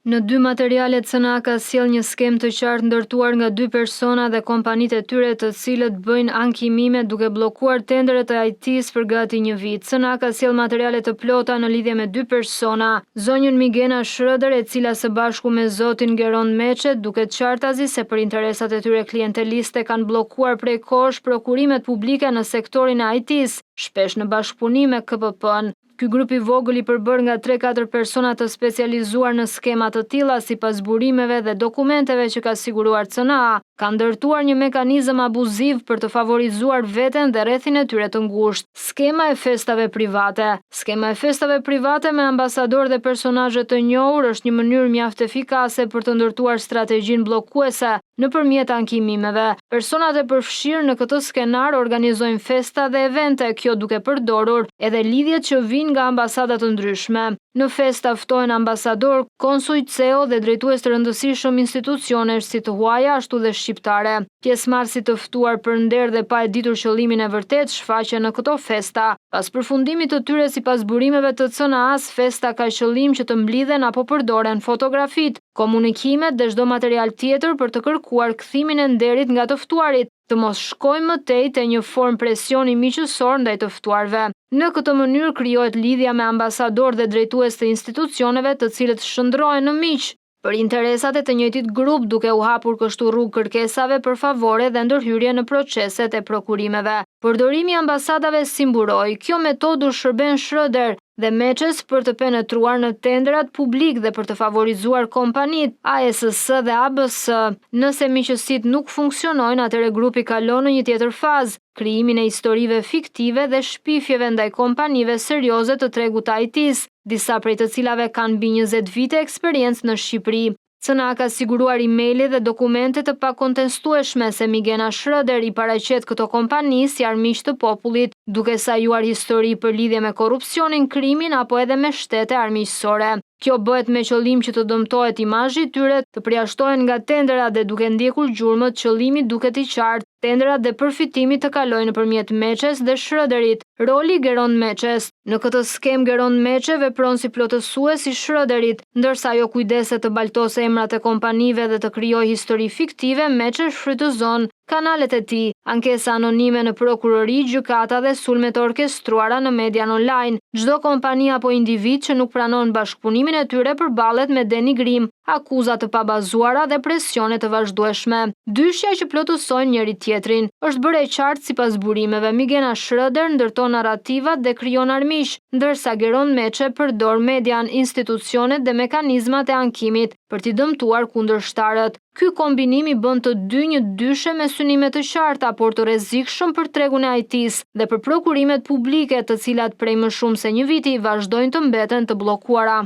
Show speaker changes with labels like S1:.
S1: Në dy materialet CNA ka sjell një skem të qartë ndërtuar nga dy persona dhe kompanitë e tyre të cilët bëjnë ankimime duke bllokuar tenderet e IT-s për gati një vit. CNA ka sjell materiale të plota në lidhje me dy persona, zonjën Migena Schröder e cila së bashku me zotin Geron Meçe duket qartazi se për interesat e tyre klienteliste kanë bllokuar prej kohësh prokurimet publike në sektorin e IT-s, shpesh në bashkëpunim me KPP-n. Ky grup i vogël i përbër nga 3-4 persona të specializuar në skema të tilla sipas burimeve dhe dokumenteve që ka siguruar CNA, ka ndërtuar një mekanizëm abuziv për të favorizuar veten dhe rrethin e tyre të ngushtë. Skema e festave private. Skema e festave private me ambasador dhe personazhe të njohur është një mënyrë mjaft efikase për të ndërtuar strategjinë bllokuese nëpërmjet ankimimeve. Personat e përfshirë në këtë skenar organizojnë festa dhe evente, kjo duke përdorur edhe lidhjet që vijnë nga ambasadat të ndryshme. Në festa ftohen ambasador, konsuj, CEO dhe drejtues të rëndësishëm institucionesh si të huaja ashtu dhe shqiptare. Pjesëmarrësit të ftuar për nder dhe pa e ditur qëllimin e vërtet shfaqen në këto festa. Pas përfundimit të tyre sipas burimeve të CNA-s, festa ka qëllim që të mblidhen apo përdoren fotografitë, komunikimet dhe çdo material tjetër për të kërkuar kthimin e nderit nga të ftuarit, të mos shkojmë më tej te një formë presioni miqësor ndaj të ftuarve. Në këtë mënyrë krijohet lidhja me ambasador dhe drejtues të institucioneve të cilët shndrohen në miq për interesat e të njëjtit grup, duke u hapur kështu rrugë kërkesave për favore dhe ndërhyrje në proceset e prokurimeve. Përdorimi i ambasadave si mburoj. Kjo metodë u shërben Schröder dhe Meçes për të penetruar në tenderat publik dhe për të favorizuar kompanitë ASS dhe ABS. Nëse miqësitë nuk funksionojnë, atëherë grupi kalon në një tjetër fazë, krijimin e historive fiktive dhe shpifjeve ndaj kompanive serioze të tregut të IT-s, disa prej të cilave kanë mbi 20 vite eksperiencë në Shqipëri. CNA ka siguruar emaile dhe dokumente të pakontestueshme se Migena Schröder i paraqet këto kompani si armiq të popullit, duke sajuar histori për lidhje me korrupsionin, krimin apo edhe me shtete armiqësore. Kjo bëhet me qëllim që të dëmtohet imazhi i tyre, të përjashtohen nga tenderat dhe duke ndjekur gjurmët, qëllimi duket i qartë. Tenderat dhe përfitimi të kalojnë nëpërmjet Meçes dhe Schröderit. Roli Geron Meçes. Në këtë skem Geron Meçe vepron si plotësues i Schröderit, ndërsa ajo kujdeset të baltosë emrat e kompanive dhe të krijojë histori fiktive, Meçe shfrytëzon kanalet e tij, ankesa anonime në prokurori, gjykata dhe sulme të orkestruara në median online. Çdo kompani apo individ që nuk pranon bashkëpunimin e tyre përballet me denigrim, akuza të pabazuara dhe presione të vazhdueshme. Dyshja që plotësojnë njëri tjetrin. Është bërë e qartë sipas burimeve, Migena Schröder ndërton narrativat dhe krijon armiq, ndërsa Geron Meçe përdor median, institucionet dhe mekanizmat e ankimit për t'i dëmtuar kundërshtarët. Ky kombinim i bën të dy një dyshe me synime të qarta, por të rrezikshëm për tregun e IT-s dhe për prokurimet publike, të cilat prej më shumë se një viti vazhdojnë të mbeten të bllokuara.